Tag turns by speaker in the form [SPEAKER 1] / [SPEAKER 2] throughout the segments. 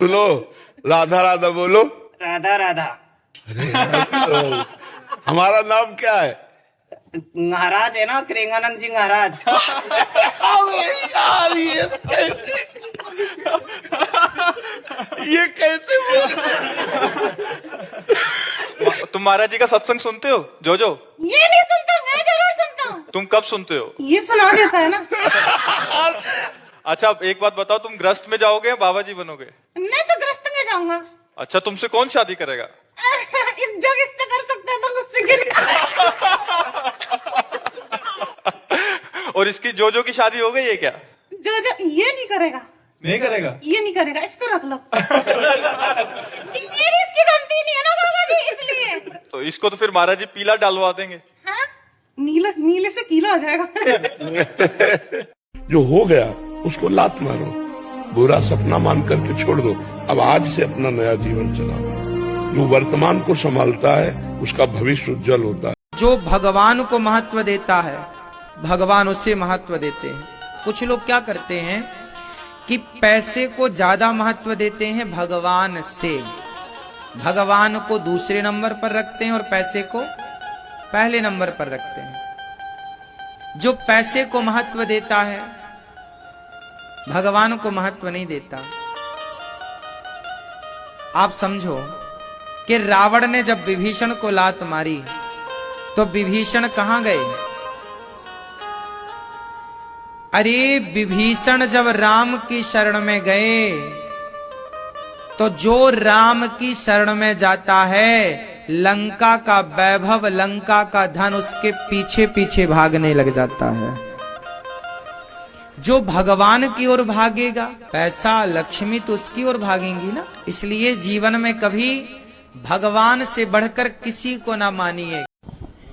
[SPEAKER 1] बोलो राधा राधा बोलो।
[SPEAKER 2] राधा राधा।
[SPEAKER 1] अरे यार, हमारा नाम क्या है?
[SPEAKER 2] महाराज है ना, क्रिंगानंद जी महाराज।
[SPEAKER 1] अबे यार ये कैसे
[SPEAKER 3] तुम महाराज जी का सत्संग सुनते हो? जो
[SPEAKER 2] ये नहीं सुनता, मैं जरूर सुनता हूँ।
[SPEAKER 3] तुम कब सुनते हो?
[SPEAKER 2] ये सुना देता है ना।
[SPEAKER 3] अच्छा एक बात बताओ, तुम ग्रस्त में जाओगे या बाबा जी बनोगे?
[SPEAKER 2] मैं तो ग्रस्त में जाऊंगा।
[SPEAKER 3] अच्छा तुमसे कौन शादी करेगा?
[SPEAKER 2] इस जग इससे कर सकता है तो मुझसे क्यों नहीं?
[SPEAKER 3] और इसकी जो की शादी हो गई है क्या?
[SPEAKER 2] जो ये नहीं करेगा।
[SPEAKER 3] नहीं करेगा?
[SPEAKER 2] ये नहीं करेगा, इसको रख लो। मेरी इसकी गलती नहीं है ना बाबा जी, इसलिए।
[SPEAKER 3] तो इसको तो फिर महाराज जी पीला डालवा देंगे।
[SPEAKER 2] हाँ? नीले से कीला हो जाएगा।
[SPEAKER 1] जो हो गया उसको लात मारो, बुरा सपना मान करके छोड़ दो। अब आज से अपना नया जीवन चलाओ। जो वर्तमान को संभालता है उसका भविष्य उज्जवल होता है।
[SPEAKER 4] जो भगवान को महत्व देता है भगवान उसे महत्व देते हैं। कुछ लोग क्या करते हैं कि पैसे को ज्यादा महत्व देते हैं भगवान से, भगवान को दूसरे नंबर पर रखते हैं और पैसे को पहले नंबर पर रखते हैं। जो पैसे को महत्व देता है भगवान को महत्व नहीं देता। आप समझो कि रावण ने जब विभीषण को लात मारी तो विभीषण कहां गए? अरे विभीषण जब राम की शरण में गए तो जो राम की शरण में जाता है लंका का वैभव, लंका का धन उसके पीछे पीछे भागने लग जाता है। जो भगवान की ओर भागेगा, पैसा लक्ष्मी तो उसकी ओर भागेंगी ना। इसलिए जीवन में कभी भगवान से बढ़कर किसी को ना मानिए।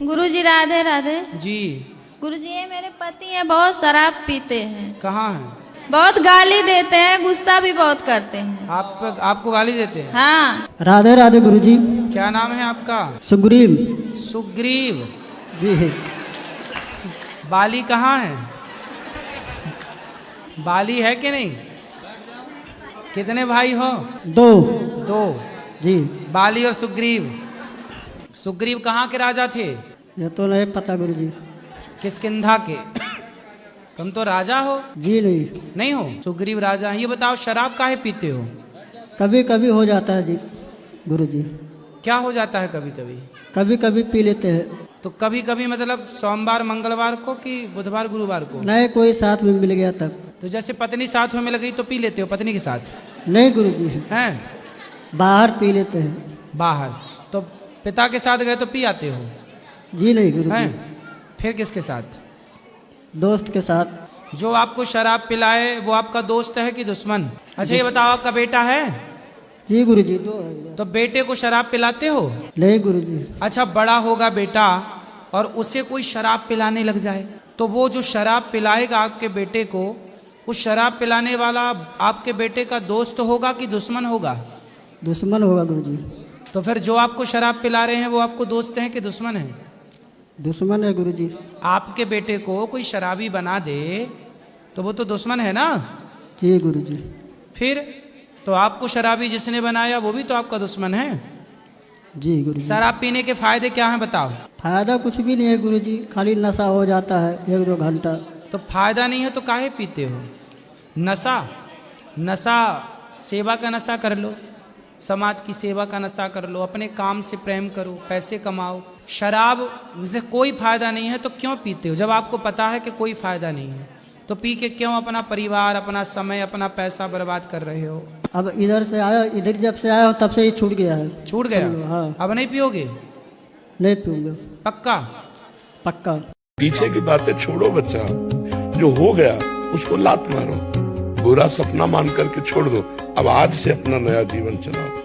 [SPEAKER 5] गुरुजी राधे राधे।
[SPEAKER 4] जी
[SPEAKER 5] गुरुजी ये मेरे पति हैं, बहुत शराब पीते हैं,
[SPEAKER 4] कहाँ है?
[SPEAKER 5] बहुत गाली देते हैं, गुस्सा भी बहुत करते हैं।
[SPEAKER 4] आपको गाली देते हैं?
[SPEAKER 5] हाँ।
[SPEAKER 6] राधे राधे गुरुजी।
[SPEAKER 4] क्या नाम है आपका?
[SPEAKER 6] सुग्रीव।
[SPEAKER 4] सुग्रीव
[SPEAKER 6] जी।
[SPEAKER 4] बाली कहाँ है? बाली है कि नहीं? कितने भाई हो?
[SPEAKER 6] दो जी।
[SPEAKER 4] बाली और सुग्रीव। सुग्रीव कहाँ के राजा थे?
[SPEAKER 6] ये तो नहीं पता गुरुजी।
[SPEAKER 4] किसकिंधा के? तुम तो राजा हो।
[SPEAKER 6] जी
[SPEAKER 4] नहीं हो? सुग्रीव राजा हैं। ये बताओ शराब काहे पीते हो?
[SPEAKER 6] कभी कभी हो जाता है जी गुरुजी।
[SPEAKER 4] क्या हो जाता है कभी कभी?
[SPEAKER 6] कभी कभी पी लेते हैं।
[SPEAKER 4] तो कभी कभी मतलब सोमवार मंगलवार को कि बुधवार गुरुवार को?
[SPEAKER 6] नहीं, कोई साथ में मिल गया तब।
[SPEAKER 4] तो जैसे पत्नी साथ में मिल गई तो पी लेते हो पत्नी के साथ?
[SPEAKER 6] नहीं गुरुजी,
[SPEAKER 4] हैं?
[SPEAKER 6] बाहर पी लेते हैं।
[SPEAKER 4] बाहर? तो पिता के साथ गए तो पी आते हो?
[SPEAKER 6] जी नहीं गुरुजी।
[SPEAKER 4] हैं? फिर किसके साथ?
[SPEAKER 6] दोस्त के साथ।
[SPEAKER 4] जो आपको शराब पिलाए वो आपका दोस्त है कि दुश्मन? अच्छा ये बताओ, आपका बेटा है?
[SPEAKER 6] जी गुरुजी, दो है।
[SPEAKER 4] तो बेटे को शराब पिलाते हो?
[SPEAKER 6] नहीं गुरुजी।
[SPEAKER 4] अच्छा बड़ा होगा बेटा और उसे कोई शराब पिलाने लग जाए तो वो जो शराब पिलाएगा आपके बेटे को, उस शराब पिलाने वाला आपके बेटे का दोस्त होगा कि दुश्मन होगा?
[SPEAKER 6] दुश्मन होगा गुरुजी।
[SPEAKER 4] तो फिर जो आपको शराब पिला रहे हैं वो आपको दोस्त हैं कि दुश्मन हैं?
[SPEAKER 6] दुश्मन है गुरुजी।
[SPEAKER 4] आपके बेटे को कोई शराबी बना दे तो वो तो दुश्मन है ना?
[SPEAKER 6] जी गुरुजी।
[SPEAKER 4] फिर तो आपको शराबी जिसने बनाया वो भी तो आपका दुश्मन है।
[SPEAKER 6] जी गुरुजी।
[SPEAKER 4] शराब पीने के फायदे क्या हैं बताओ?
[SPEAKER 6] फायदा कुछ भी नहीं है गुरुजी, खाली नशा हो जाता है 1-2 घंटा।
[SPEAKER 4] तो फायदा नहीं है तो काहे पीते हो? नशा सेवा का नशा कर लो, समाज की सेवा का नशा कर लो, अपने काम से प्रेम करो, पैसे कमाओ। शराब से कोई फायदा नहीं है तो क्यों पीते हो? जब आपको पता है कि कोई फायदा नहीं है तो पी के क्यों अपना परिवार, अपना समय, अपना पैसा बर्बाद कर रहे हो?
[SPEAKER 6] अब इधर जब से आया हूँ तब से ही छूट गया है।
[SPEAKER 4] छूट गया?
[SPEAKER 6] हाँ।
[SPEAKER 4] अब नहीं पियोगे?
[SPEAKER 6] नहीं पीऊंगा।
[SPEAKER 4] पक्का?
[SPEAKER 6] पक्का।
[SPEAKER 1] पीछे की बातें छोड़ो बच्चा, जो हो गया उसको लात मारो, बुरा सपना मान करके छोड़ दो। अब आज से अपना नया जीवन चलाओ।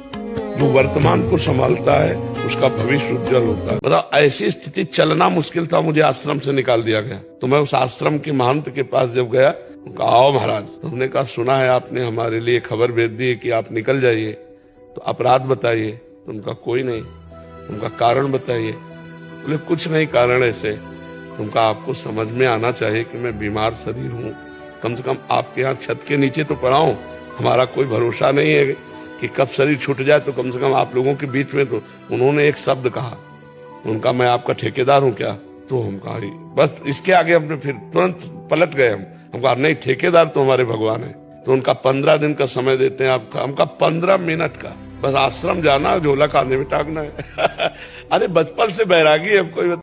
[SPEAKER 1] जो वर्तमान को संभालता है उसका भविष्य उज्जवल होता है। बताओ, ऐसी स्थिति चलना मुश्किल था, मुझे आश्रम से निकाल दिया गया। तो मैं उस आश्रम के महंत के पास जब गया, उनका आओ महाराज, हमने कहा सुना है आपने हमारे लिए खबर भेज दी है कि आप निकल जाइए, तो अपराध बताइए। तो उनका कोई नहीं। उनका कारण बताइए। बोले कुछ नहीं कारण ऐसे, उनका आपको समझ में आना चाहिए कि मैं बीमार शरीर हूँ, कम से कम आपके यहाँ छत के नीचे तो पड़ा हूँ, हमारा कोई भरोसा नहीं है कि कब शरीर छूट जाए तो कम से कम आप लोगों के बीच में तो उन्होंने एक शब्द कहा, उनका मैं आपका ठेकेदार हूं क्या? तो हम कहा बस इसके आगे हमने फिर तुरंत पलट गए। हम कहा नहीं, ठेकेदार तो हमारे भगवान है। तो उनका 15 दिन का समय देते हैं आपका, हमका 15 मिनट का, बस आश्रम जाना, झोला कांधे में टांगना है। अरे बचपन से बैरागी है कोई